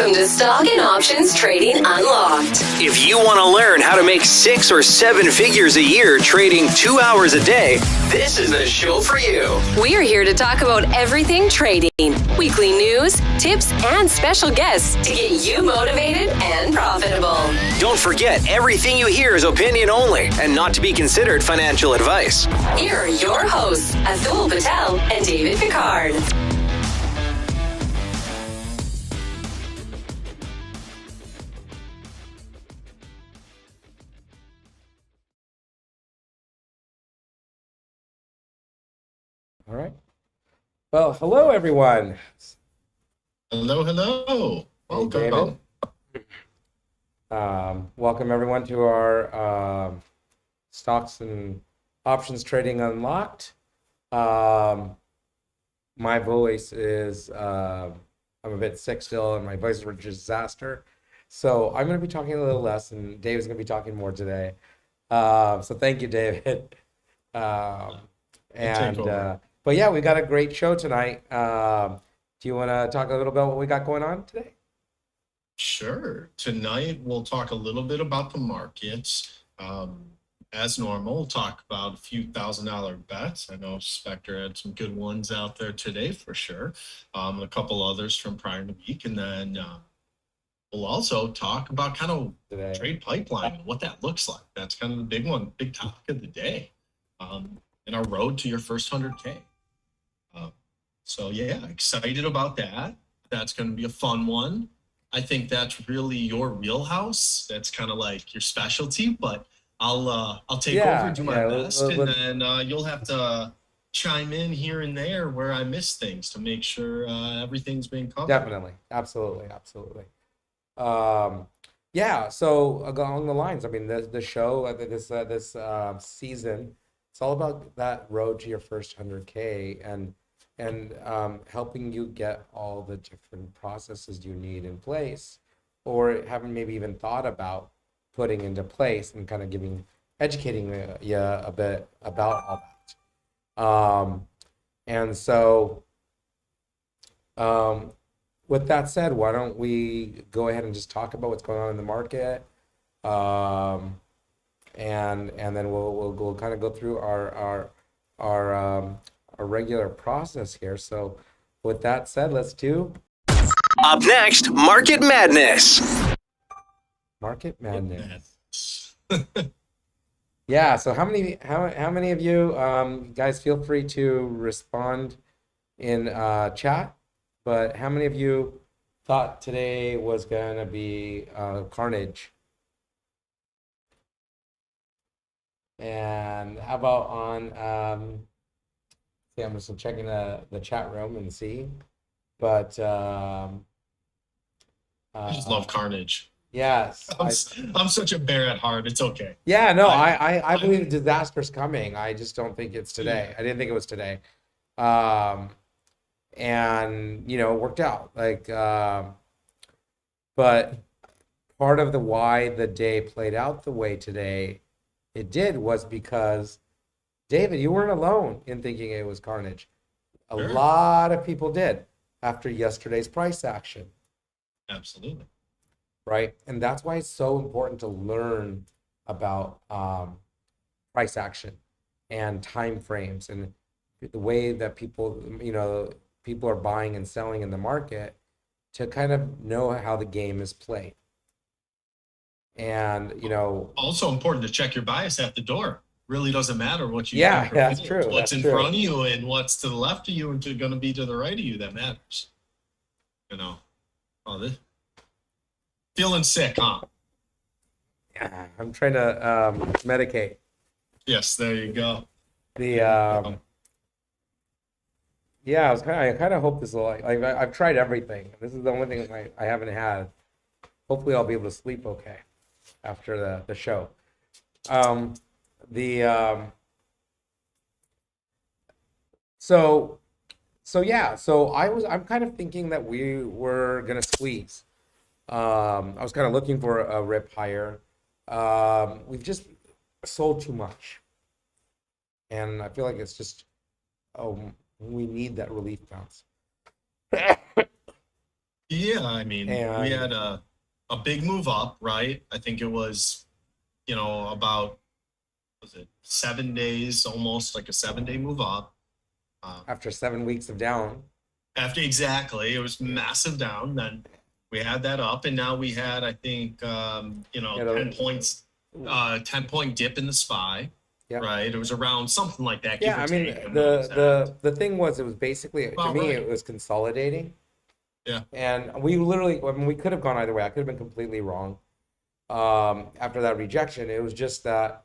Welcome to Stock and Options Trading Unlocked. If you want to learn how to make 6 or 7 figures a year trading 2 hours a day, this is the show for you. We are here to talk about everything trading, weekly news, tips, and special guests to get you motivated and profitable. Don't forget, everything you hear is opinion only and not to be considered financial advice. Here are your hosts, Atul Patel and David Picard. All right. Well, hello, everyone. Hello. Hey, David. Welcome, everyone, to our Stocks and Options Trading Unlocked. My voice is, I'm a bit sick still, and my voice is a disaster. So I'm going to be talking a little less, and David's going to be talking more today. So thank you, David. But yeah, we got a great show tonight. Do you want to talk a little about what we got going on today? Sure. Tonight, we'll talk a little bit about the markets. As normal, we'll talk about a few $1,000 bets. I know Spectre had some good ones out there today for sure. A couple others from prior to the week. And then we'll also talk about kind of trade pipeline and what that looks like. That's kind of the big topic of the day. And our road to your first 100K. So yeah, excited about that. That's going to be a fun one. I think that's really your wheelhouse. That's kind of like your specialty, but I'll take over, do my best, and then you'll have to chime in here and there where I miss things to make sure everything's being covered. Definitely, absolutely. Yeah. So along the lines, I mean, the show, this season, it's all about that road to your first 100K and helping you get all the different processes you need in place, or haven't maybe even thought about putting into place, and kind of educating you a bit about all that. And so with that said, why don't we go ahead and just talk about what's going on in the market, and then we'll kind of go through our regular process here. So with that said, let's do Up next, Market Madness. Market Madness. Yeah, so how many of you guys, feel free to respond in chat, but how many of you thought today was gonna be carnage? And how about on I'm just checking the chat room and see, but I just love carnage. Yes, I'm such a bear at heart. It's okay. Yeah, no, I believe disaster's coming. I just don't think it's today. I didn't think it was today, and it worked out. But part of the why the day played out the way today it did was because, David, you weren't alone in thinking it was carnage. A lot of people did after yesterday's price action. Absolutely. Right? And that's why it's so important to learn about price action and time frames and the way that people are buying and selling in the market, to kind of know how the game is played. And, also important to check your bias at the door. Really doesn't matter what you think. Yeah, that's true. What's in front of you and what's to the left of you and going to be to the right of you that matters. Feeling sick, huh? Yeah, I'm trying to medicate. Yes, there you go. Yeah, I kind of hope this will I've tried everything. This is the only thing I haven't had. Hopefully, I'll be able to sleep okay after the show. I'm kind of thinking that we were gonna squeeze. I was kind of looking for a rip higher. We've just sold too much, and I feel like it's just we need that relief bounce. Yeah, I mean, we And had a big move up, right? I think it was, about, was it 7 days, almost like a 7 day move up. Um, after 7 weeks of down, After exactly, it was massive down. Then we had that up, and now we had, I think, you know, 10 points, 10 point dip in the SPY, yeah. right? It was around something like that, give Yeah, or I mean, take. I'm not exact. the thing was, it was basically, to Well, me, right. it was consolidating. Yeah. And we literally, I mean, we could have gone either way. I could have been completely wrong. After that rejection, it was just that,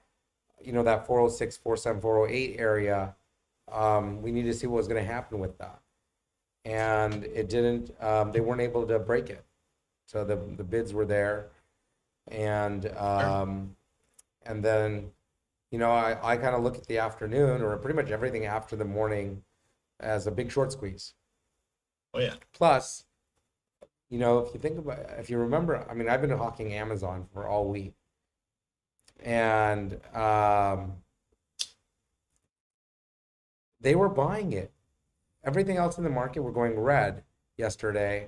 that 406, 47, 408 area, we needed to see what was going to happen with that. And it didn't, they weren't able to break it. So the bids were there. And, Sure. and then, I kind of look at the afternoon or pretty much everything after the morning as a big short squeeze. Oh yeah. Plus, if you think about, if you remember, I mean, I've been hawking Amazon for all week, and they were buying it. Everything else in the market were going red yesterday,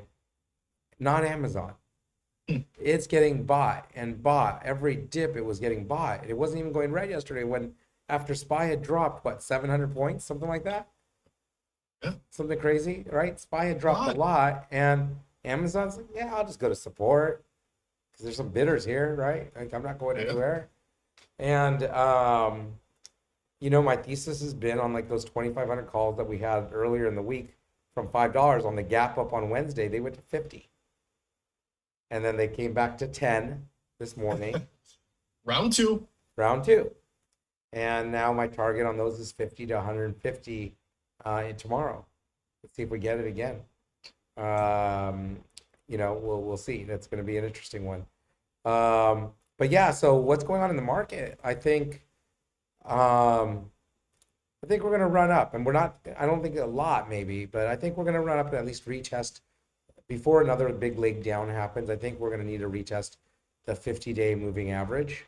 not Amazon. Hmm. It's getting bought and bought. Every dip, it was getting bought. It wasn't even going red yesterday when after SPY had dropped, what, 700 points, something like that? Yeah. Something crazy, right? SPY had dropped a Lot. lot, and Amazon's like, yeah, I'll just go to support because there's some bidders here, right? Like, I'm not going Yeah. anywhere. And my thesis has been on like those 2,500 calls that we had earlier in the week from $5 on the gap up on Wednesday, they went to 50. And then they came back to 10 this morning, Round two. round two. And now my target on those is 50 to 150 tomorrow. Let's see if we get it again. We'll see. That's going to be an interesting one. But yeah, so what's going on in the market? I think we're going to run up, and we're not, I don't think a lot maybe, but I think we're going to run up and at least retest before another big leg down happens. I think we're going to need to retest the 50-day moving average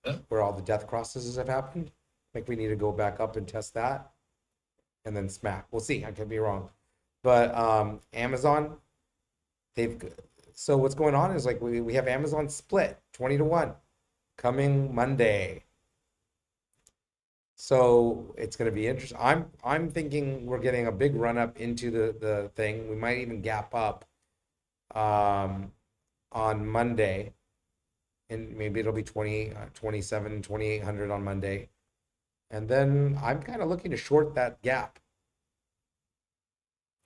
Yeah. where all the death crosses have happened. I think we need to go back up and test that and then smack. We'll see. I could be wrong. But Amazon, so what's going on is like we have Amazon split 20 to 1 coming Monday. So it's going to be interesting. I'm thinking we're getting a big run up into the thing. We might even gap up on Monday, and maybe it'll be 27, 2,800 on Monday. And then I'm kind of looking to short that gap,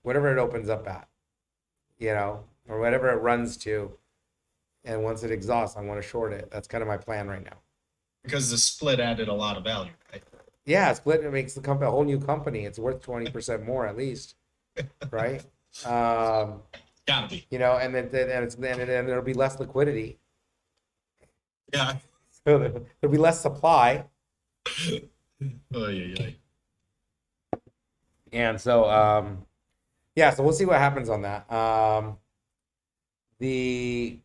whatever it opens up at, or whatever it runs to. And once it exhausts, I want to short it. That's kind of my plan right now. Because the split added a lot of value, right? Yeah, split it makes the company a whole new company. It's worth 20% more at least, right? Gotta be. And then there'll be less liquidity, Yeah. so there'll be less supply, Oh yeah. and so yeah, so we'll see what happens on that. The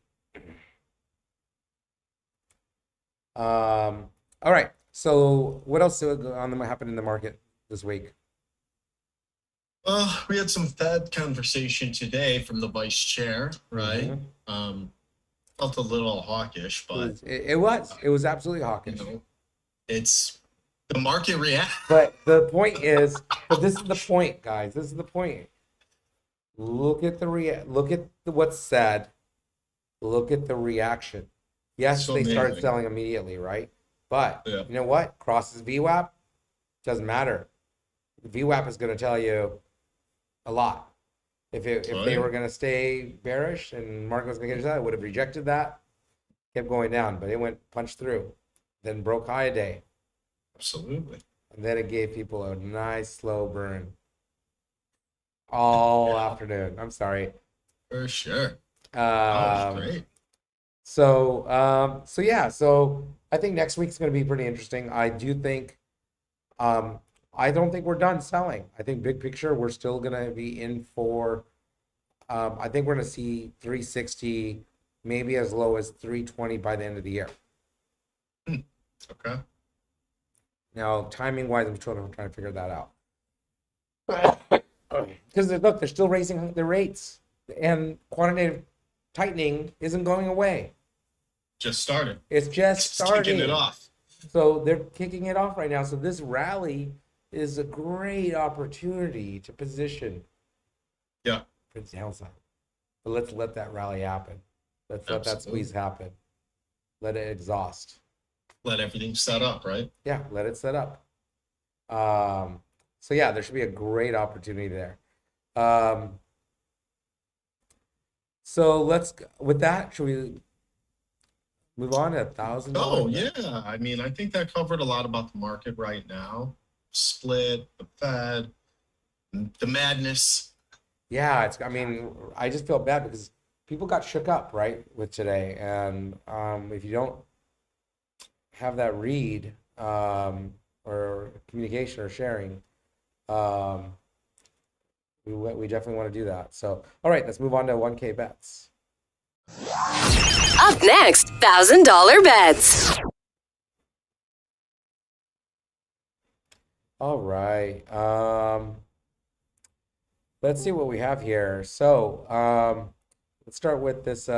all right. So what else happened in the market this week? We had some Fed conversation today from the vice chair, right? Felt a little hawkish, but It was absolutely hawkish. It's the market react. But the point is, but this is the point, guys. This is the point. Look at what's said. Look at the reaction. Yes, So they started amazing. selling immediately, right? But Yeah. you know what? Crosses VWAP, doesn't matter. VWAP is going to tell you a lot. If they Right. were going to stay bearish and market was going to get inside, it would have rejected that, kept going down, but it went punched through, then broke high a day, Absolutely. and then it gave people a nice slow burn all Yeah. afternoon. I'm sorry. For sure. That was great. So yeah, so I think next week's going to be pretty interesting. I do think, I don't think we're done selling. I think big picture, we're still going to be in for, I think we're going to see 360, maybe as low as 320 by the end of the year. Okay. Now, timing wise, I'm trying to figure that out. Because look, they're still raising their rates. and quantitative tightening isn't going away. Just started. It's just starting. Kicking it off. So they're kicking it off right now. So this rally is a great opportunity to position Yeah. for the downside. But let's let that rally happen. Let's let that squeeze happen. Let it exhaust. Let everything set up, right? Yeah, let it set up. So yeah, there should be a great opportunity there. So with that, should we move on to $1,000? Oh, yeah. I mean, I think that covered a lot about the market right now. Split, the Fed, the madness. Yeah, I mean, I just feel bad because people got shook up, right, with today. And if you don't have that read or communication or sharing, we definitely want to do that. So, all right, let's move on to 1K bets. Up next, $1,000 bets. All right. Let's see what we have here. So, let's start with this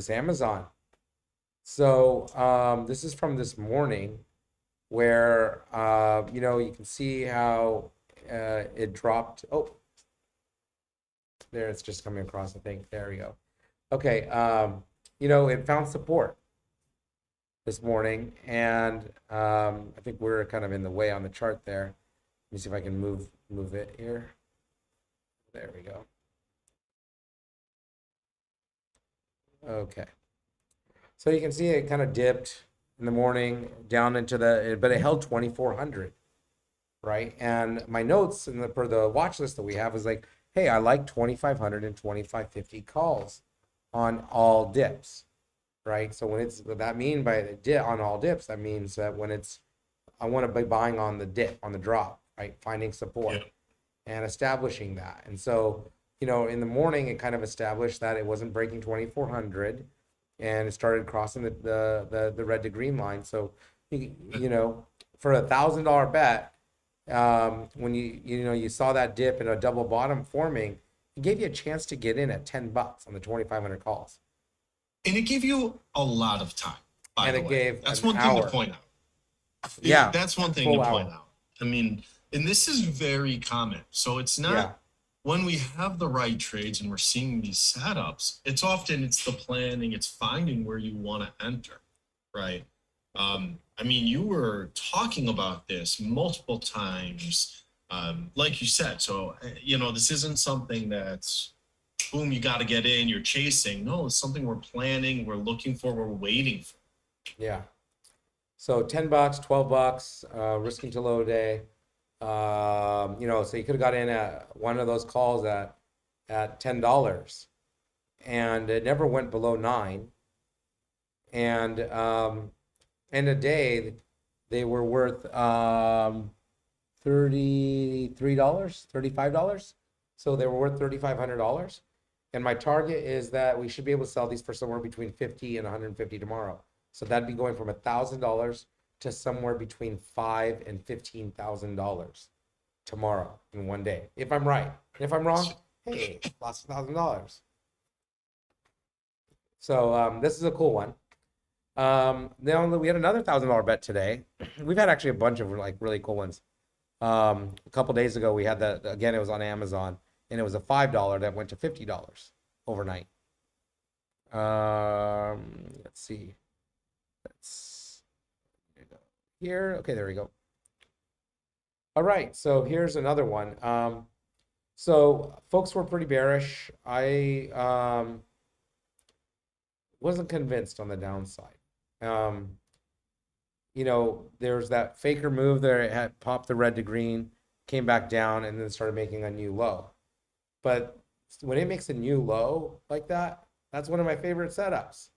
Amazon. So, this is from this morning where you can see how it dropped. Oh, there it's just coming across, I think. There we go. Okay, it found support this morning, and I think we're kind of in the way on the chart there. Let me see if I can move it here. There we go. Okay. So you can see it kind of dipped in the morning down into but it held 2,400, right? And my notes for the watch list that we have is like, hey, I like 2,500 and 2,550 calls on all dips, right? So what that mean by the dip on all dips, that means that I want to be buying on the dip, on the drop, right? Finding support and establishing that. And so, in the morning, it kind of established that it wasn't breaking 2,400 and it started crossing the red to green line. So, for $1,000 bet, when you saw that dip and a double bottom forming, it gave you a chance to get in at $10 on the 2,500 calls. And it gave you a lot of time, by the way. That's one thing to point out. Yeah. That's one thing to point out. I mean, and this is very common. So it's not when we have the right trades and we're seeing these setups, it's the planning, it's finding where you want to enter, right? I mean, you were talking about this multiple times, like you said. So, this isn't something that's, boom, you got to get in, you're chasing. No, it's something we're planning, we're looking for, we're waiting for. Yeah. So $10, $12, risking to low day. So you could have got in at one of those calls at $10, and it never went below 9. And in a day, they were worth $33, $35. So they were worth $3,500. And my target is that we should be able to sell these for somewhere between 50 and 150 tomorrow. So that'd be going from $1,000 to somewhere between $5,000 and $15,000 tomorrow in one day. If I'm right. And if I'm wrong, hey, lost $1,000. So this is a cool one. Then we had another $1,000 bet today. We've had actually a bunch of really cool ones. A couple days ago, we had that again. It was on Amazon, and it was a $5 that went to $50 overnight. Let's see. Here. Okay, there we go. All right, so here's another one. So folks were pretty bearish. I wasn't convinced on the downside. There's that faker move there. It had popped the red to green, came back down, and then started making a new low. But when it makes a new low like that, that's one of my favorite setups.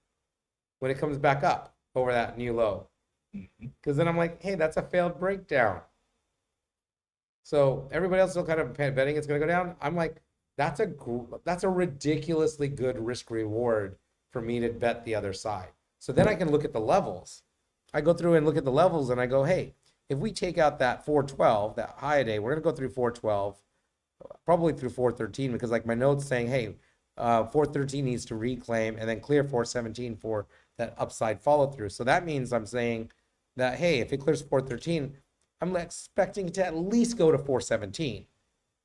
When it comes back up over that new low. Because then I'm like, hey, that's a failed breakdown. So everybody else still kind of betting it's going to go down. I'm like, that's a ridiculously good risk reward for me to bet the other side. So then I can look at the levels. I go through and look at the levels and I go, hey, if we take out that 412, that high day, we're going to go through 412, probably through 413, because like my notes saying, hey, 413 needs to reclaim and then clear 417 for that upside follow through. So that means I'm saying that, hey, if it clears 413, I'm expecting it to at least go to 417,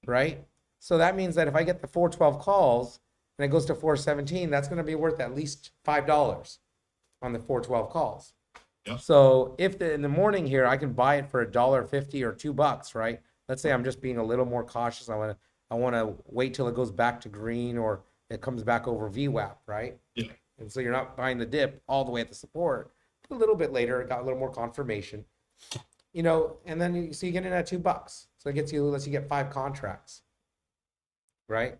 right? So that means that if I get the 412 calls and it goes to 417, that's going to be worth at least $5 on the 412 calls. Yep. So if in the morning here, I can buy it for $1.50 or $2, right? Let's say I'm just being a little more cautious. I want to wait till it goes back to green or it comes back over VWAP, right? Yeah. And so you're not buying the dip all the way at the support. A little bit later, it got a little more confirmation, and then you get in at $2. So it lets you get 5 contracts, right?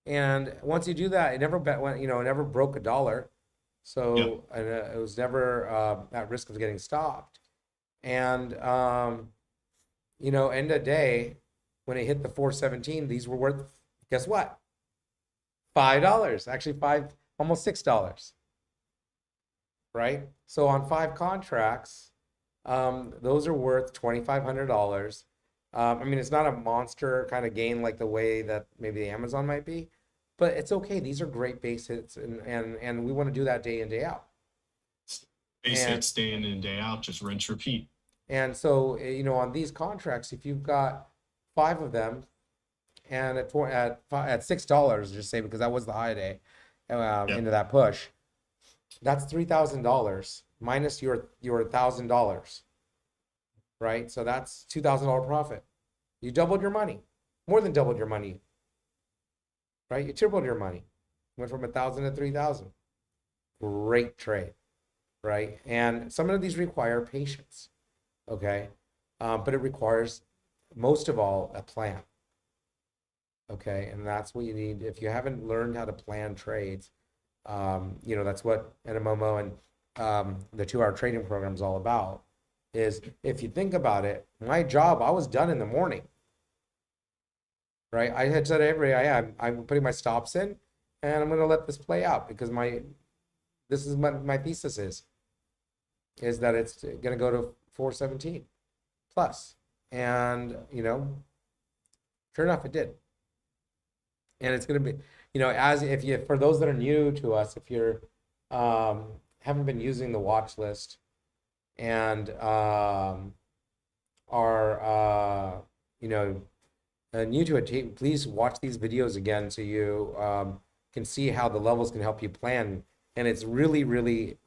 And once you do that, it never broke $1. So it was never at risk of getting stopped. And, end of day, when it hit the 417, these were worth, guess what? $5, actually almost $6, right? So on 5 contracts, those are worth $2,500. It's not a monster kind of gain like the way that maybe the Amazon might be, but it's okay. These are great base hits, and we want to do that day in, day out. Base hits day in and day out, just rinse, repeat. And so, on these contracts, if you've got 5 of them, and at $6, just say, because that was the high day, into that push, that's $3,000 minus your $1,000, right? So that's $2,000 profit. You doubled your money, more than doubled your money, right? You tripled your money, went from 1,000 to 3,000. Great trade, right? And some of these require patience, okay? But it requires, most of all, a plan. Okay, and that's what you need. If you haven't learned how to plan trades, that's what NMMO and the 2-hour trading program is all about. Is if you think about it, my job, I was done in the morning, right? I had said to everybody, I'm putting my stops in, and I'm going to let this play out because this is my thesis is that it's going to go to 417 plus, and sure enough, it did. And it's going to be, for those that are new to us, if you're haven't been using the watch list and are new to it, please watch these videos again so you can see how the levels can help you plan. And it's really, really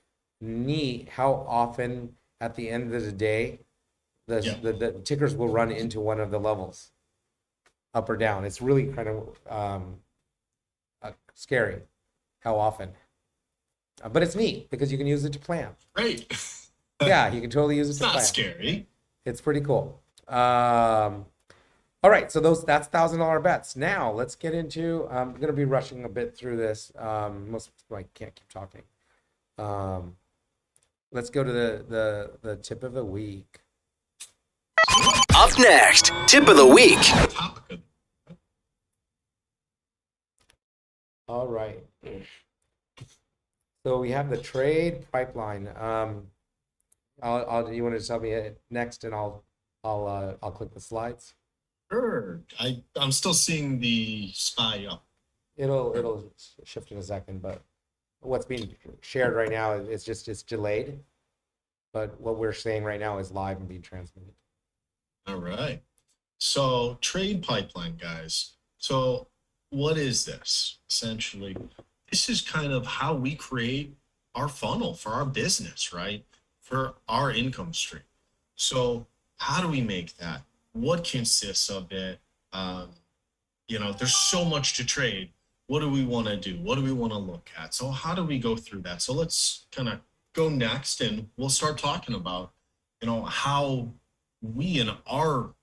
neat how often at the end of the day the tickers will run into one of the levels, up or down. It's really kind of scary how often, but it's neat because you can use it to plan. Great. Yeah, you can totally use it to plan. It's not scary. It's pretty cool. All right, so that's $1,000 bets. Now let's get into. I'm going to be rushing a bit through this. Most people, I can't keep talking. Let's go to the tip of the week. Up next, tip of the week. All right. So we have the trade pipeline. You want to tell me it next, and I'll click the slides. Sure. I'm still seeing the SPY up. It'll shift in a second, but what's being shared right now is it's delayed. But what we're saying right now is live and being transmitted. All right. So trade pipeline, guys. So what is this? Essentially, this is kind of how we create our funnel for our business, right? For our income stream. So how do we make that? What consists of it? There's so much to trade. What do we want to do? What do we want to look at? So how do we go through that? So let's kind of go next, and we'll start talking about, how we in our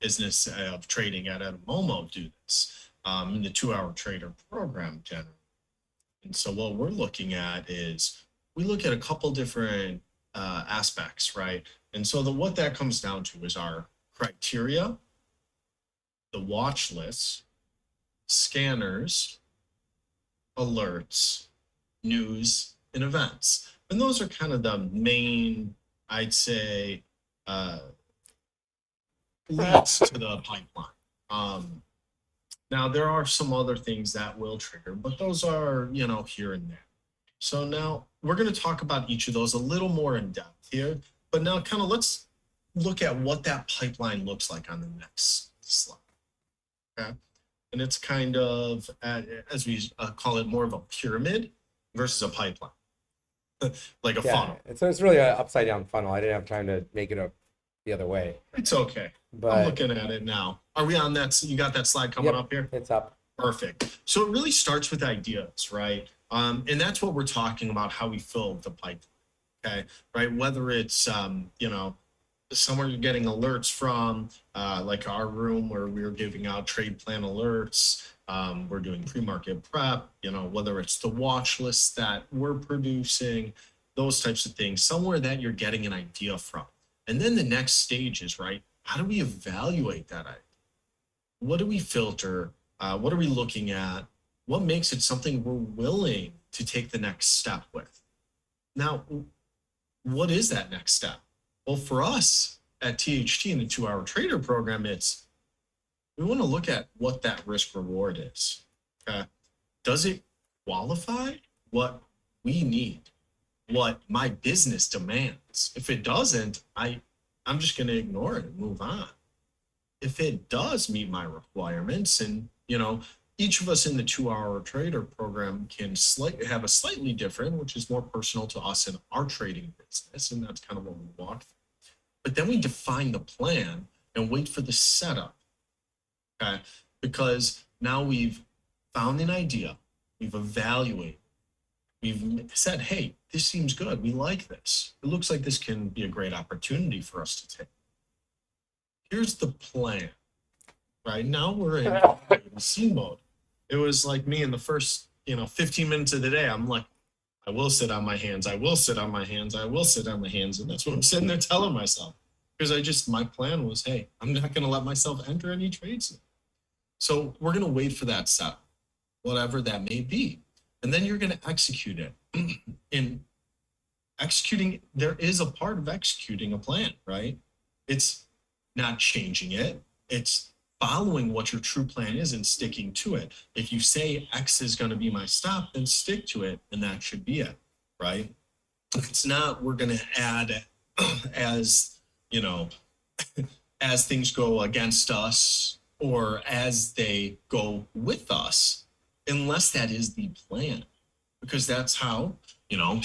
business of trading at Momo do this in the 2-hour trader program generally. And so what we're looking at is we look at a couple different aspects, right? And so what that comes down to is our criteria, the watch lists, scanners, alerts, news, and events. And those are kind of the main, I'd say, leads to the pipeline. Now, there are some other things that will trigger, but those are, here and there. So now we're going to talk about each of those a little more in depth here, but now kind of let's look at what that pipeline looks like on the next slide. Okay. And it's kind of, as we call it, more of a pyramid versus a pipeline, like a funnel. So it's really an upside down funnel. I didn't have time to make it the other way. It's okay. But I'm looking at it now. Are we on that? You got that slide coming up here? It's up. Perfect. So it really starts with ideas, right? And that's what we're talking about, how we fill the pipeline. Okay. Right. Whether it's, somewhere you're getting alerts from, like our room where we're giving out trade plan alerts. We're doing pre-market prep, whether it's the watch list that we're producing, those types of things, somewhere that you're getting an idea from. And then the next stage is, right, how do we evaluate that idea? What do we filter? What are we looking at? What makes it something we're willing to take the next step with? Now, what is that next step? Well, for us at THT in the 2-Hour Trader program, we want to look at what that risk reward is. Does it qualify what we need, what my business demands? If it doesn't, I'm just going to ignore it and move on. If it does meet my requirements, and each of us in the 2-Hour Trader program can have a slightly different, which is more personal to us in our trading business, and that's kind of what we walk through. But then we define the plan and wait for the setup. Okay, because now we've found an idea, we've evaluated, we've said, hey, this seems good, we like this. It looks like this can be a great opportunity for us to take. Here's the plan. Right now we're in C mode. It was like me in the first, 15 minutes of the day. I'm like, I will sit on my hands. I will sit on my hands. I will sit on my hands. And that's what I'm sitting there telling myself. Because my plan was, hey, I'm not going to let myself enter any trades. So we're going to wait for that setup, whatever that may be. And then you're going to execute it. In executing, there is a part of executing a plan, right? It's not changing it. It's following what your true plan is and sticking to it. If you say X is going to be my stop, then stick to it, and that should be it, right? If it's not, we're going to add as things go against us or as they go with us, unless that is the plan, because that's how,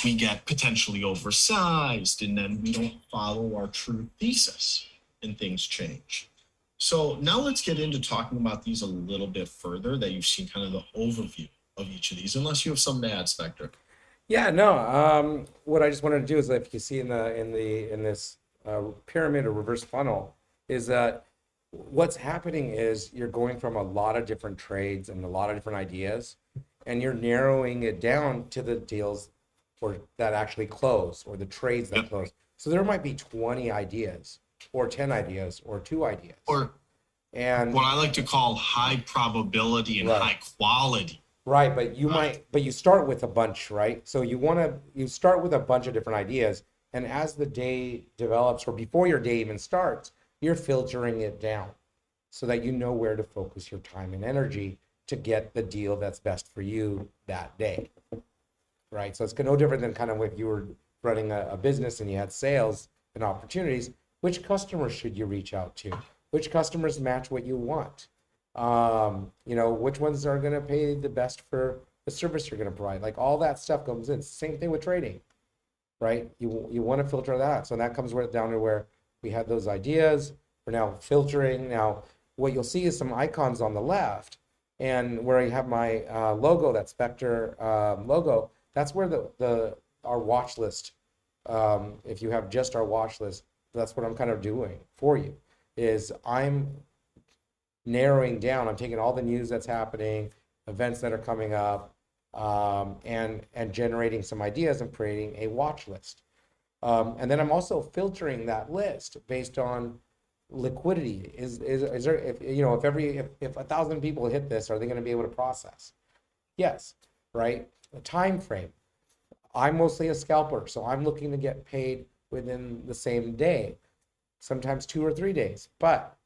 we get potentially oversized and then we don't follow our true thesis and things change. So now let's get into talking about these a little bit further, that you've seen kind of the overview of each of these, unless you have something to add, Spectre. Yeah, no. What I just wanted to do is, if you see in this pyramid or reverse funnel, is that what's happening is you're going from a lot of different trades and a lot of different ideas, and you're narrowing it down to the deals that actually close, or the trades that close. So there might be 20 ideas, or 10 ideas, or 2 ideas, and what I like to call high probability and high quality. Right, but you start with a bunch, right? So you start with a bunch of different ideas, and as the day develops, or before your day even starts, you're filtering it down so that you know where to focus your time and energy to get the deal that's best for you that day, right? So it's no different than kind of if you were running a business and you had sales and opportunities. Which customers should you reach out to? Which customers match what you want? Which ones are going to pay the best for the service you're going to provide? Like, all that stuff comes in. Same thing with trading, right? You want to filter that. So that comes down to where we had those ideas. We're now filtering. Now, what you'll see is some icons on the left, and where I have my logo, that Spectre logo. That's where our watch list. If you have just our watch list, that's what I'm kind of doing for you. Is I'm narrowing down. I'm taking all the news that's happening, events that are coming up, and generating some ideas and creating a watch list. And then I'm also filtering that list based on liquidity. Is there, if 1,000 people hit this, are they going to be able to process? Yes, right? The time frame. I'm mostly a scalper, so I'm looking to get paid within the same day, sometimes 2 or 3 days. But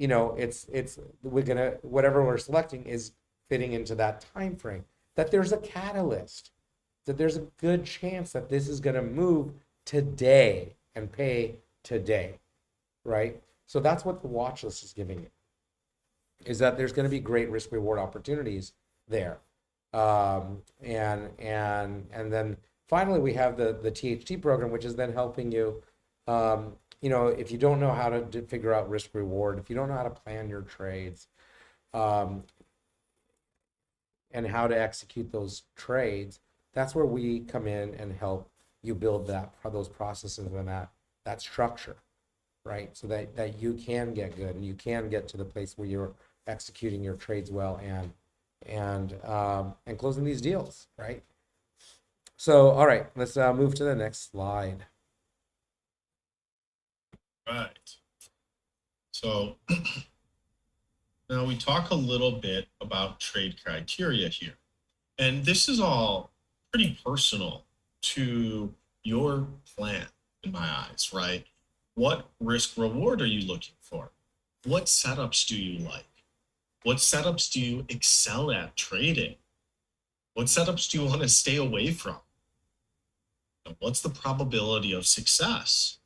we're gonna, whatever we're selecting is fitting into that time frame. That there's a catalyst, that there's a good chance that this is gonna move today and pay today, right? So that's what the watch list is giving you, is that there's going to be great risk reward opportunities there. And then finally we have the THT program, which is then helping you, if you don't know how to figure out risk reward, if you don't know how to plan your trades, and how to execute those trades, that's where we come in and help you build those processes and that structure, right? So that you can get good and you can get to the place where you're executing your trades well and closing these deals, right? So, all right, let's move to the next slide. Right. So now we talk a little bit about trade criteria here. And this is all pretty personal to your plan in my eyes, right? What risk reward are you looking for? What setups do you like? What setups do you excel at trading? What setups do you want to stay away from? What's the probability of success?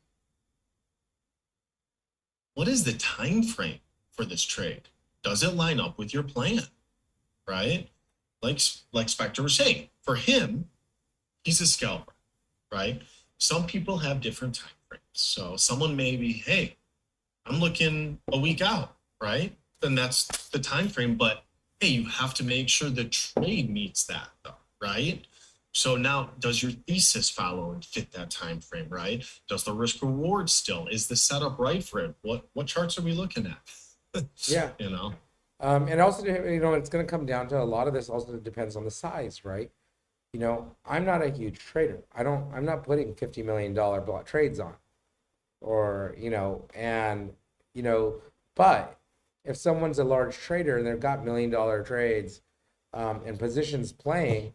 What is the time frame for this trade? Does it line up with your plan, right? Like Spectre was saying, for him, he's a scalper, right? Some people have different time frames. So someone may be, hey, I'm looking a week out, right? Then that's the time frame. But hey, you have to make sure the trade meets that, though, right? So now, does your thesis follow and fit that time frame, right? Does the risk reward still? Is the setup right for it? What charts are we looking at? Yeah. And also, it's going to come down to, a lot of this also depends on the size, right? I'm not a huge trader. I'm not putting $50 million block trades on, or, but if someone's a large trader and they've got $1 million trades, and positions playing,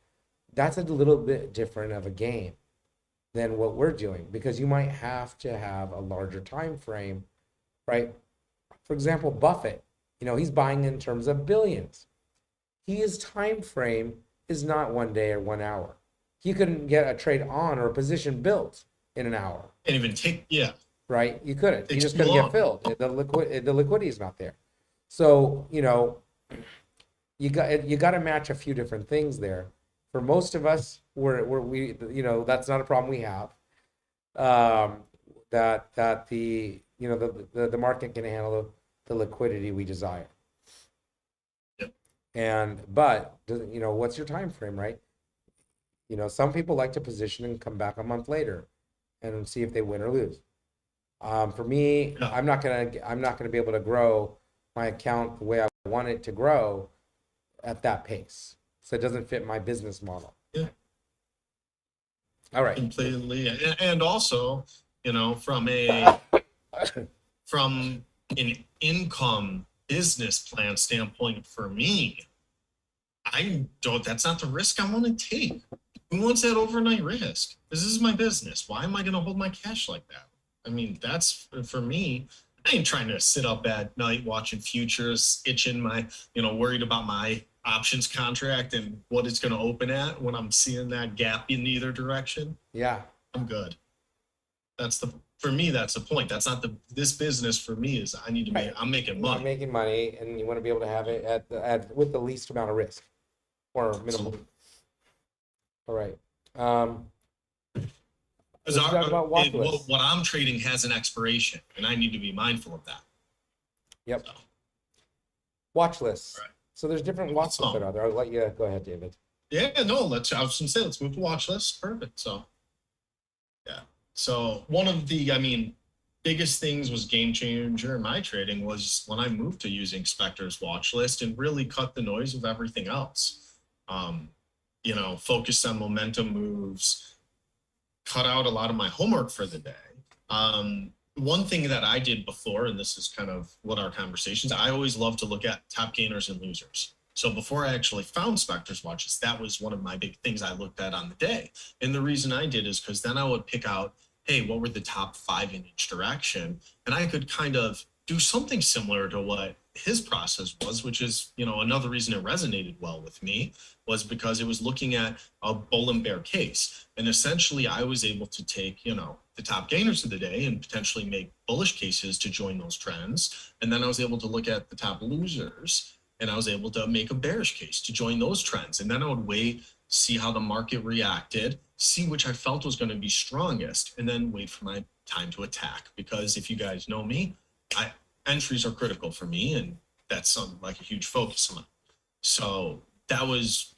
that's a little bit different of a game than what we're doing, because you might have to have a larger time frame, right? For example, Buffett, he's buying in terms of billions. His time frame is not 1 day or 1 hour. He couldn't get a trade on or a position built in an hour. And even yeah. Right? You couldn't. You just couldn't get filled. The liquidity is not there. So, you got to match a few different things there. For most of us, we that's not a problem we have. That the market can handle the liquidity we desire. Yep. But what's your time frame, right? Some people like to position and come back a month later and see if they win or lose. For me, Yeah. I'm not gonna be able to grow my account the way I want it to grow at that pace. So it doesn't fit my business model. Yeah. All right. Completely. And also, from an income business plan standpoint, for me, that's not the risk I want to take. Who wants that overnight risk? This is my business. Why am I going to hold my cash like that? I mean, that's, for me, I ain't trying to sit up at night watching futures, itching my, worried about my options contract and what it's going to open at when I'm seeing that gap in either direction. Yeah. I'm good. For me, that's the point. That's not this business for me is I need to make, I'm making money. I'm making money, and you want to be able to have it at with the least amount of risk or minimum. All right. Let's talk about watch lists. What I'm trading has an expiration, and I need to be mindful of that. Yep. So. Watch lists. Right. So there's different watch lists that are out there. I'll let you go ahead, David. Yeah, no, I was going to say, let's move to watch lists. Perfect. So, yeah. So one of the, biggest things was game changer in my trading was when I moved to using Spectre's watch list and really cut the noise of everything else. Focused on momentum moves, cut out a lot of my homework for the day. One thing that I did before, and this is kind of what our conversations, I always love to look at top gainers and losers. So before I actually found Spectre's watches, that was one of my big things I looked at on the day. And the reason I did is because then I would pick out, hey, what were the top 5 in each direction? And I could kind of do something similar to what his process was, which is, another reason it resonated well with me was because it was looking at a bull and bear case. And essentially I was able to take, the top gainers of the day and potentially make bullish cases to join those trends. And then I was able to look at the top losers and I was able to make a bearish case to join those trends. And then I would wait, see how the market reacted, see which I felt was going to be strongest, and then wait for my time to attack. Because if you guys know me, entries are critical for me, and that's like a huge focus of mine. So that was,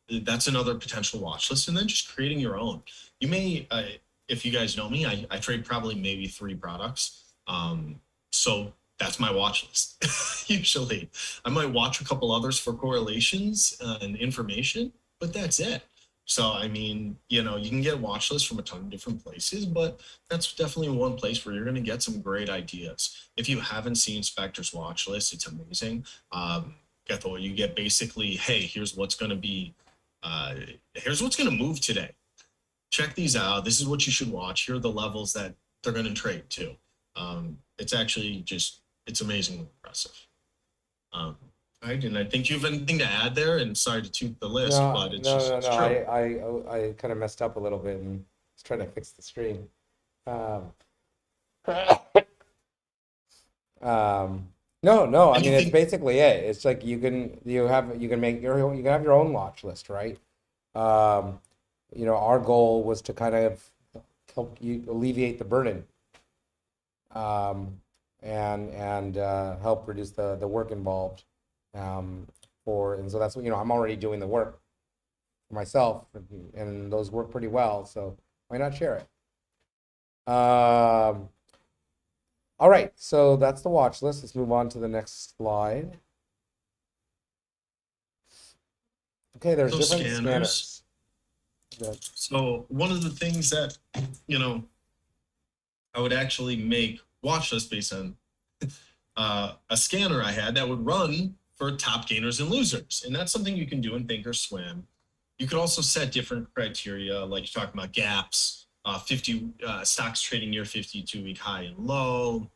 that's another potential watch list. And then just creating your own. You may, if you guys know me, I trade probably maybe 3 products. So that's my watch list. Usually I might watch a couple others for correlations and information, but that's it. So, I mean, you can get watch lists from a ton of different places, but that's definitely one place where you're going to get some great ideas. If you haven't seen Spectre's watch list, it's amazing. You get basically, hey, here's what's going to be, here's what's going to move today. Check these out. This is what you should watch. Here are the levels that they're going to trade to. It's actually it's amazingly impressive. Right, and I think you have anything to add there, and sorry to toot the list, but it's true. I kind of messed up a little bit and was trying to fix the stream. No, I mean, it's basically it. It's like you can have your own watch list, right? Our goal was to kind of help you alleviate the burden, and help reduce the work involved. And so that's what, I'm already doing the work for myself, and those work pretty well, so why not share it? All right, so that's the watch list. Let's move on to the next slide. Okay, there's different scanners. So one of the things that, I would actually make watch lists based on a scanner I had that would run for top gainers and losers. And that's something you can do in Thinkorswim. You could also set different criteria, like you're talking about gaps, 50 stocks trading near 52-week high and low.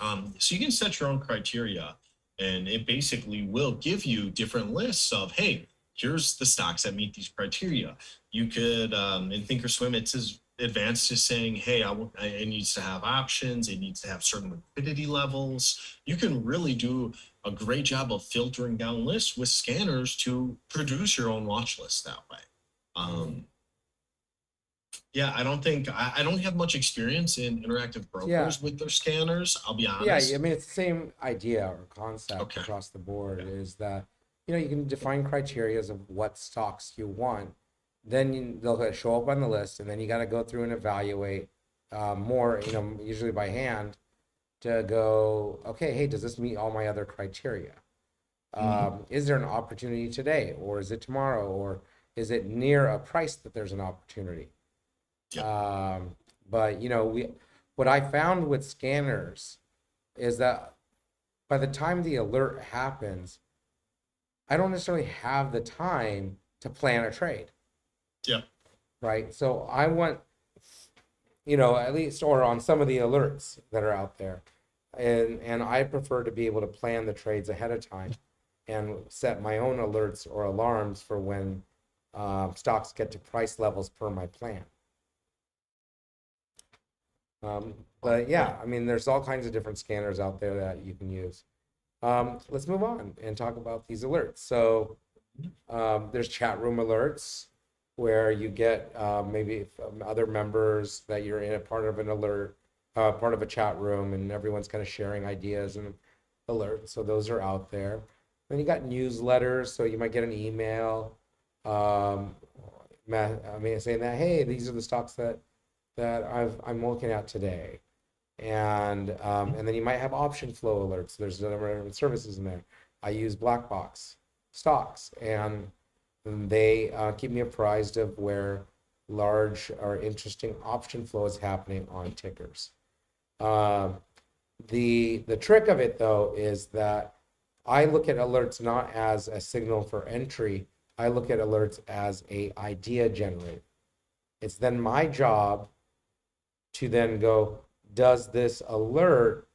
So you can set your own criteria, and it basically will give you different lists of, hey, here's the stocks that meet these criteria. You could, in Thinkorswim, it's as advanced as saying, hey, it needs to have options, it needs to have certain liquidity levels. You can really do a great job of filtering down lists with scanners to produce your own watch list that way. Yeah, I don't have much experience in interactive brokers with their scanners, I'll be honest. Yeah, I mean, it's the same idea or concept across the board, is that, you can define criteria of what stocks you want. Then they'll show up on the list, and then you got to go through and evaluate more, usually by hand, to go, okay, hey, does this meet all my other criteria? Is there an opportunity today, or is it tomorrow, or is it near a price that there's an opportunity? But what I found with scanners is that by the time the alert happens, I don't necessarily have the time to plan a trade. Yeah. Right. So I want, at least, or on some of the alerts that are out there, and I prefer to be able to plan the trades ahead of time and set my own alerts or alarms for when stocks get to price levels per my plan. But yeah, I mean, there's all kinds of different scanners out there that you can use. Let's move on and talk about these alerts. So there's chat room alerts, where you get maybe other members that you're in a part of an alert, part of a chat room, and everyone's kind of sharing ideas and alerts. So those are out there. Then you got newsletters, so you might get an email, saying that, hey, these are the stocks that I'm looking at today, and then you might have option flow alerts. There's a number of services in there. I use black box stocks, and they keep me apprised of where large or interesting option flow is happening on tickers. The trick of it, though, is that I look at alerts not as a signal for entry. I look at alerts as a idea generator. It's then my job to then go, does this alert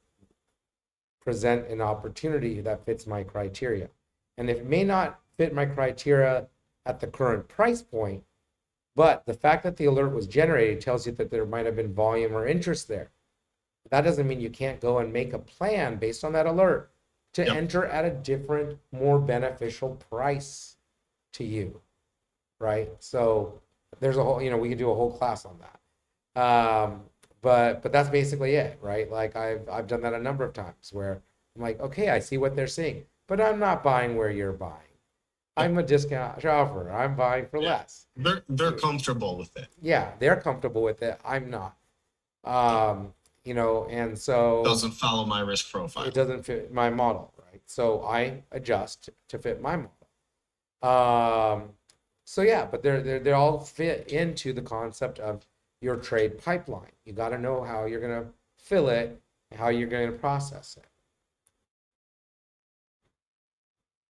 present an opportunity that fits my criteria. And it may not fit my criteria at the current price point, but the fact that the alert was generated tells you that there might have been volume or interest there. That doesn't mean you can't go and make a plan based on that alert to enter at a different, more beneficial price to you, right? So there's a whole, we could do a whole class on that. But that's basically it, right? Like I've done that a number of times where I'm like, okay, I see what they're seeing, but I'm not buying where you're buying. I'm a discount offer. I'm buying for less. They're comfortable with it. Yeah, they're comfortable with it. I'm not. And so Doesn't follow my risk profile. it doesn't fit my model, right? So I adjust to fit my model. So yeah, but they all fit into the concept of your trade pipeline. You got to know how you're going to fill it, how you're going to process it.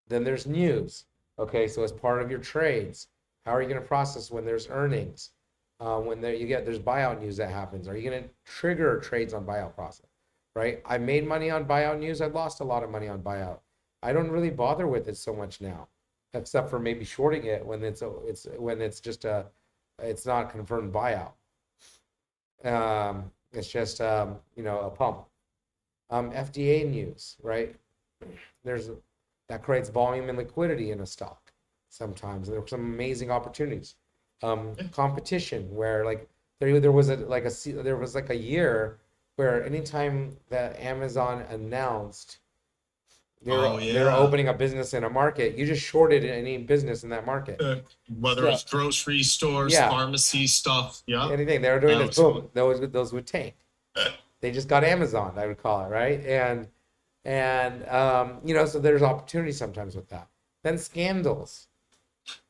Then there's news. Okay, so as part of your trades, how are you going to process when there's earnings? When there's buyout news that happens? Are you going to trigger trades on buyout process? Right? I made money on buyout news. I lost a lot of money on buyout. I don't really bother with it so much now, except for maybe shorting it when it's not confirmed buyout. It's just a pump. FDA news, right? That creates volume and liquidity in a stock. Sometimes there are some amazing opportunities. Competition where like there was a year where anytime that Amazon announced they're opening a business in a market, you just shorted any business in that market. Whether it's grocery stores, pharmacy stuff, anything they were doing this, boom, those would tank. They just got Amazon, I would call it, right? And so there's opportunity sometimes with that. Then scandals,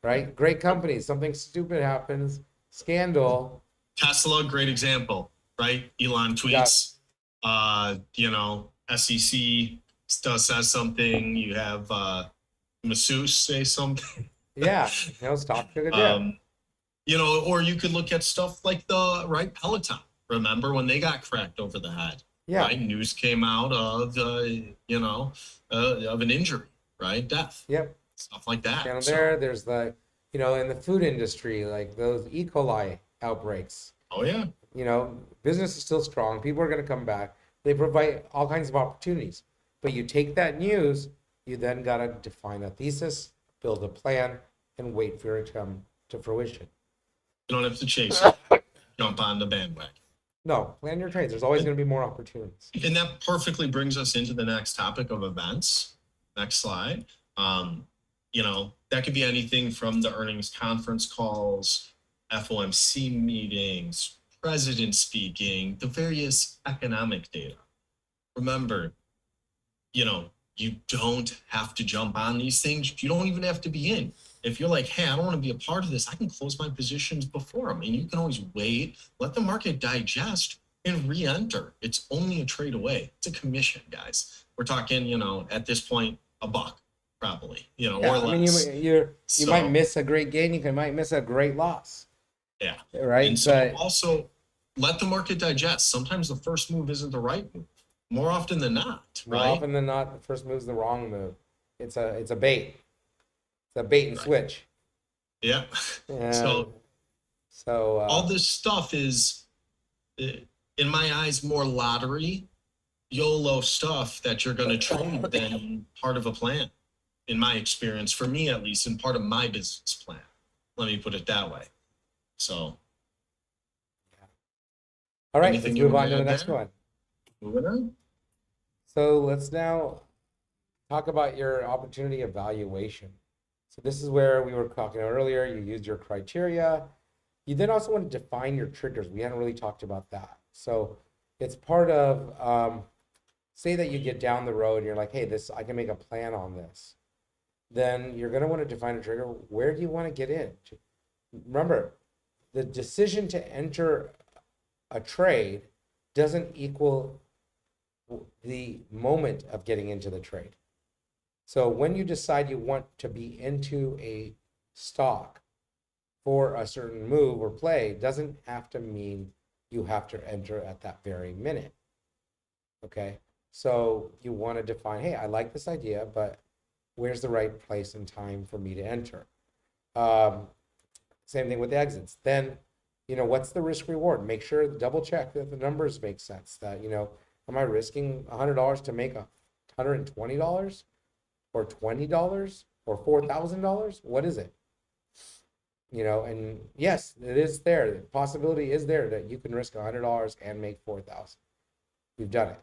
right? Great companies, something stupid happens, scandal. Tesla, great example, right? Elon tweets, SEC says something, you have masseuse say something. Stock took a dip. Or you could look at stuff like Peloton. Remember when they got cracked over the head? Yeah. Right? News came out of of an injury, right? Death. Yep. Stuff like that. There's the, in the food industry, like those E. coli outbreaks. Oh yeah. Business is still strong. People are going to come back. They provide all kinds of opportunities. But you take that news, you then got to define a thesis, build a plan, and wait for it to come to fruition. You don't have to chase it. Jump on the bandwagon. No, plan your trades. There's always going to be more opportunities. And that perfectly brings us into the next topic of events. Next slide. That could be anything from the earnings conference calls, FOMC meetings, president speaking, the various economic data. Remember, you don't have to jump on these things. You don't even have to be in. If you're like, hey, I don't want to be a part of this, I can close my positions before them. And you can always wait, let the market digest and re-enter. It's only a trade away. It's a commission, guys. We're talking, at this point, $1 probably, or less. You might miss a great gain. You might miss a great loss. Yeah. Right. And so also let the market digest. Sometimes the first move isn't the right move. More often than not, right? More often than not, the first move is the wrong move. It's a bait. It's a bait and switch. Yeah. So all this stuff is, in my eyes, more lottery, YOLO stuff that you're going to trade than part of a plan. In my experience, for me at least, in part of my business plan. Let me put it that way. So. All right, let's move on to the next one. Moving on. So let's now talk about your opportunity evaluation. So this is where we were talking earlier. You used your criteria. You then also want to define your triggers. We hadn't really talked about that. So it's part of, say that you get down the road and you're like, hey, I can make a plan on this. Then you're going to want to define a trigger. Where do you want to get in? Remember, the decision to enter a trade doesn't equal the moment of getting into the trade. So when you decide you want to be into a stock for a certain move or play, doesn't have to mean you have to enter at that very minute. Okay? So you want to define, hey, I like this idea, but where's the right place and time for me to enter? Um, Same thing with the exits. Then, what's the risk reward? Make sure, double check that the numbers make sense. That, am I risking $100 to make $120 or $20 or $4,000? What is it? And yes, it is there. The possibility is there that you can risk $100 and make 4,000. We've done it.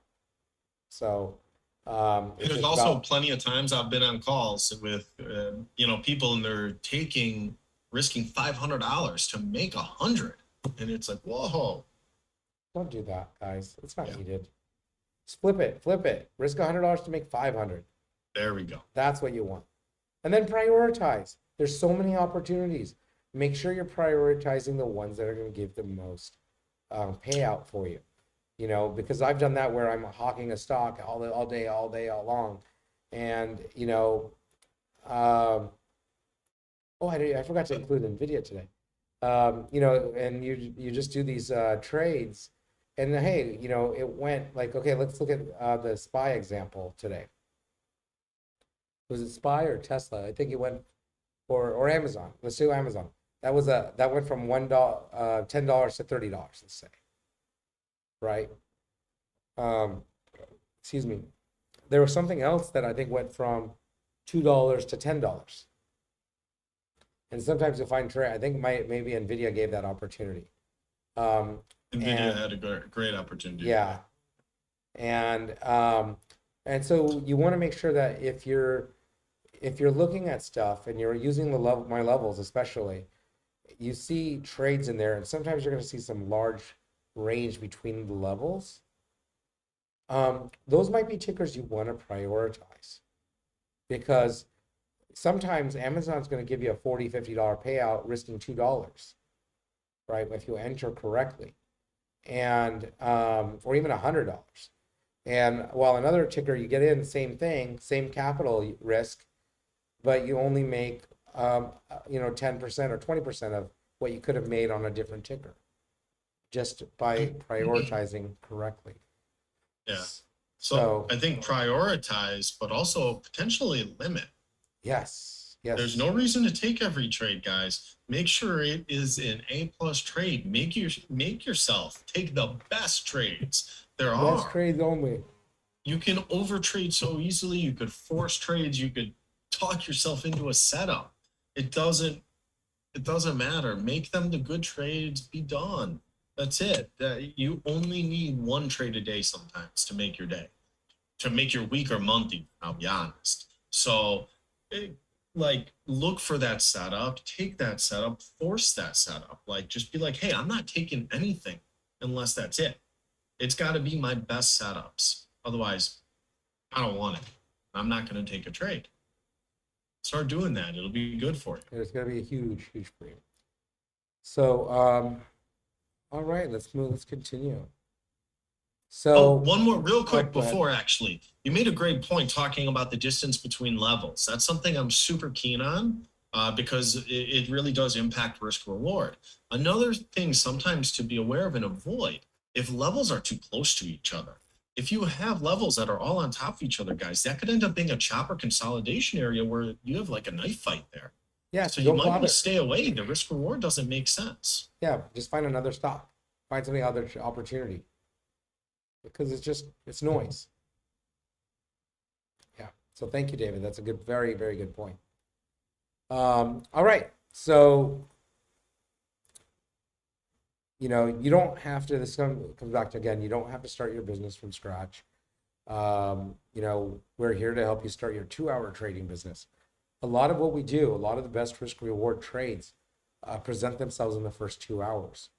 So it's There's just also about, plenty of times I've been on calls with people, and they're risking $500 to make 100, and it's like, whoa. don't do that, guys. It's not Yeah. needed. Just flip it. Risk $100 to make 500. There we go. That's what you want. And then prioritize. There's so many opportunities. Make sure you're prioritizing the ones that are going to give the most payout for you. Because I've done that where I'm hawking a stock all day, all long. And, I forgot to include NVIDIA today. And you just do these trades. And hey, it went like, okay, let's look at the SPY example today. Was it SPY or Tesla? I think it went, or Amazon. Let's do Amazon. That went from $10 to $30, let's say. Right? Excuse me. There was something else that I think went from $2 to $10. And sometimes you'll find I think maybe NVIDIA gave that opportunity. NVIDIA had a great opportunity. Yeah. And so you want to make sure that if you're looking at stuff and you're using my levels, especially, you see trades in there, and sometimes you're going to see some large range between the levels. Those might be tickers you want to prioritize, because sometimes Amazon's going to give you a $40, $50 payout risking $2, right? If you enter correctly, and or even $100. And while another ticker, you get in, same thing, same capital risk, but you only make 10% or 20% of what you could have made on a different ticker, just by prioritizing correctly. Yeah. So I think prioritize, but also potentially limit. Yes. There's no reason to take every trade, guys. Make sure it is an A+ trade. Make yourself take the best trades there are. Best trades only. You can overtrade so easily. You could force trades. You could talk yourself into a setup. It doesn't matter. Make them the good trades. Be done. That's it. You only need one trade a day sometimes to make your day, to make your week or month even, I'll be honest. So look for that setup, take that setup, force that setup. Just be like, hey, I'm not taking anything unless that's it. It's got to be my best setups. Otherwise, I don't want it. I'm not going to take a trade. Start doing that. It'll be good for you. It's going to be a huge, huge for you. So, all right, let's continue. So one more real quick before, actually, you made a great point talking about the distance between levels. That's something I'm super keen on because it really does impact risk reward. Another thing sometimes to be aware of and avoid, if levels are too close to each other. If you have levels that are all on top of each other, guys, that could end up being a chopper consolidation area where you have like a knife fight there. Yeah, so you might want to stay away. The risk reward doesn't make sense. Yeah, just find another stock. Find something other opportunity. Because it's noise. Yeah. So thank you, David. That's a good, very, very good point. All right. So, you don't have to, this comes back to, again, you don't have to start your business from scratch. We're here to help you start your 2-hour trading business. A lot of what we do, a lot of the best risk reward trades present themselves in the first 2 hours.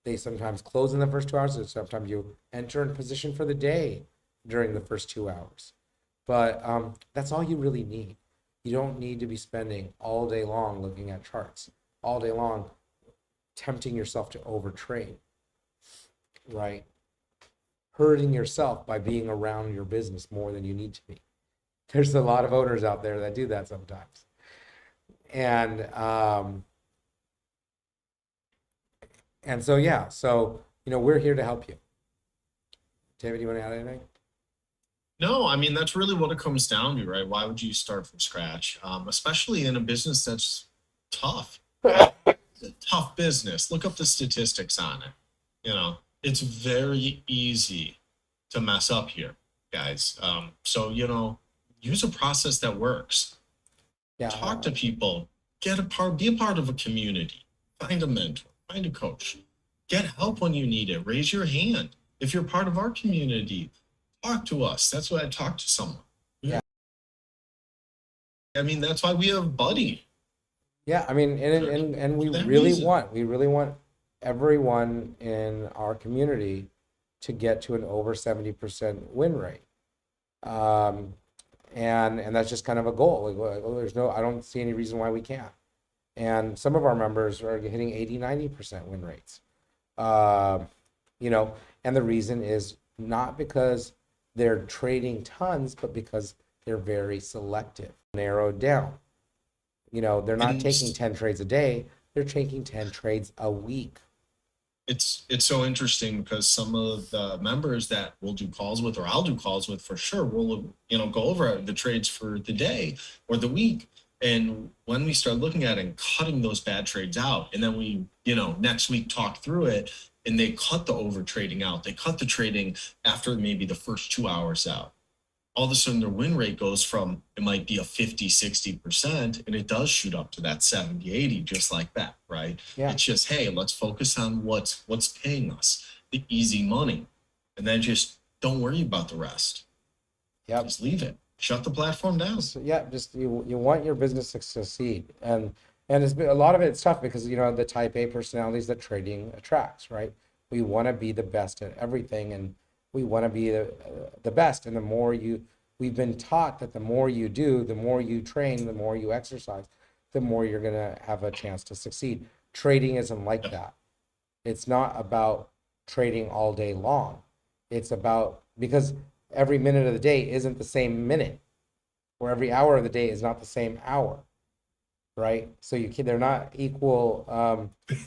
They sometimes close in the first 2 hours, and sometimes you enter in position for the day during the first 2 hours. But that's all you really need. You don't need to be spending all day long looking at charts, all day long tempting yourself to overtrade, right? Hurting yourself by being around your business more than you need to be. There's a lot of owners out there that do that sometimes. And so, yeah, so, we're here to help you. David, you want to add anything? No, I mean, that's really what it comes down to, right? Why would you start from scratch? Especially in a business that's tough, right? It's a tough business. Look up the statistics on it. It's very easy to mess up here, guys. So, use a process that works. Yeah. Talk to people, be a part of a community, find a mentor, find a coach, get help when you need it, raise your hand. If you're part of our community, talk to us. That's why I talk to someone. Yeah. I mean, that's why we have Buddy. Yeah, I mean, and we that really reason. want everyone in our community to get to an over 70% win rate. And that's just kind of a goal. I don't see any reason why we can't. And some of our members are hitting 80, 90% win rates. And the reason is not because they're trading tons, but because they're very selective, narrowed down. They're not taking 10 trades a day, they're taking 10 trades a week. It's so interesting because some of the members that we'll do calls with, or I'll do calls with for sure, we'll go over the trades for the day or the week. And when we start looking at it and cutting those bad trades out, and then we next week talk through it, and they cut the over trading out, they cut the trading after maybe the first 2 hours out, all of a sudden their win rate goes from, it might be a 50-60%, and it does shoot up to that 70-80, just like that, right? Yeah. It's just, hey, let's focus on what's paying us the easy money, and then just don't worry about the rest. Yeah, just leave it, shut the platform down. So, just you want your business to succeed, and it's been, a lot of it's tough because the type A personalities that trading attracts, right? We want to be the best at everything, and we want to be the best. And we've been taught that the more you do, the more you train, the more you exercise, the more you're going to have a chance to succeed. Trading isn't like that. It's not about trading all day long. It's about, because every minute of the day isn't the same minute, or every hour of the day is not the same hour, right? So they're not equal.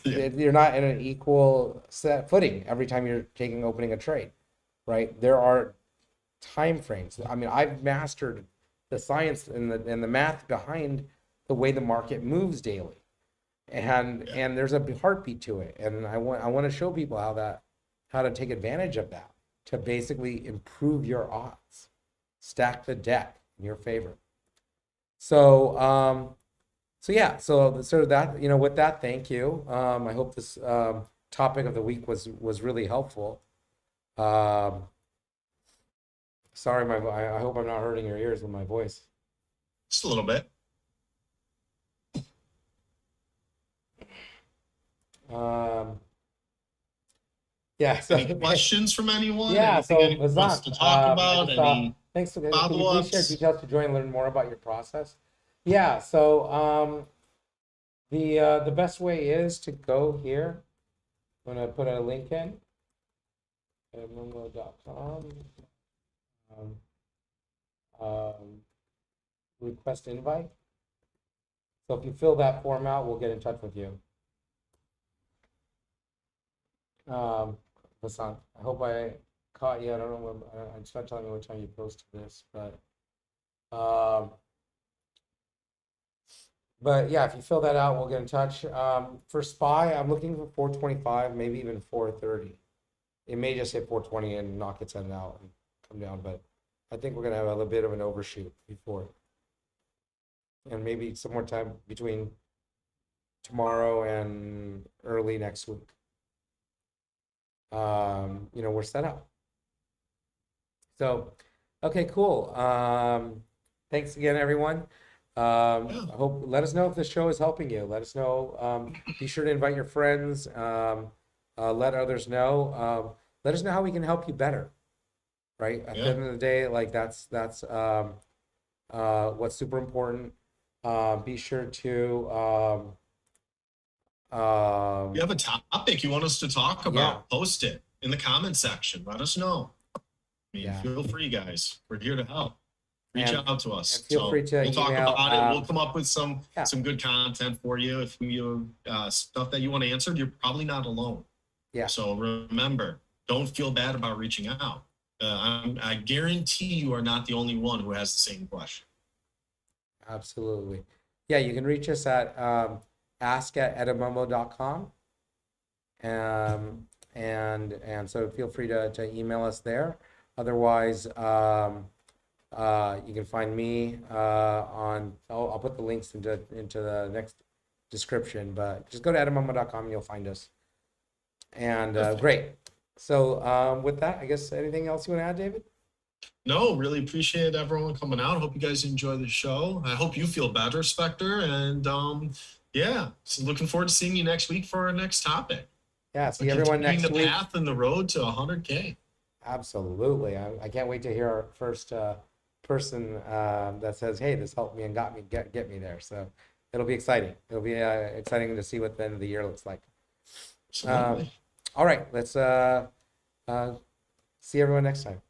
You're not in an equal set footing every time you're opening a trade. Right, there are time frames. I mean, I've mastered the science and the math behind the way the market moves daily, and there's a heartbeat to it. And I want to show people how to take advantage of that to basically improve your odds, stack the deck in your favor. So that with that, thank you. I hope this topic of the week was really helpful. Sorry, I hope I'm not hurting your ears with my voice. Just a little bit. So any questions from anyone? Yeah, anything so wants to talk about? Any thanks for follow-ups? Can you please share details to join and learn more about your process? Yeah, so the best way is to go here. I'm gonna put a link in. Momo.com. Request invite. So if you fill that form out, we'll get in touch with you. Listen, I hope I caught you. I don't know when, it's not telling me what time you posted this, but yeah, if you fill that out, we'll get in touch. For SPY, I'm looking for 425, maybe even 430. It may just hit 420 and knock its head out and come down, but I think we're gonna have a little bit of an overshoot before, and maybe some more time between tomorrow and early next week. We're set up. So, okay, cool. Thanks again, everyone. I hope, let us know if the show is helping you. Let us know. Be sure to invite your friends. Let others know. Let us know how we can help you better. Right? At the end of the day, like that's what's super important. Be sure to if you have a topic you want us to talk about, post it in the comment section. Let us know. I mean, feel free, guys. We're here to help. Reach out to us. Feel free to we'll talk email, about it. We'll come up with some good content for you. If you stuff that you want answered, you're probably not alone. Yeah. So remember, don't feel bad about reaching out. I guarantee you are not the only one who has the same question. Absolutely. Yeah, you can reach us at ask@edamumbo.com. And so feel free to email us there. Otherwise, you can find me on, I'll put the links into the next description, but just go to edamumbo.com and you'll find us. And great. So with that, I guess anything else you want to add, David? No, really appreciate everyone coming out. Hope you guys enjoy the show. I hope you feel better, Spectre. And yeah, so looking forward to seeing you next week for our next topic. Yeah, see everyone next the week. path and the road to 100K. Absolutely. I can't wait to hear our first person that says, hey, this helped me and get me there. So it'll be exciting. It'll be exciting to see what the end of the year looks like. Absolutely. All right, let's see everyone next time.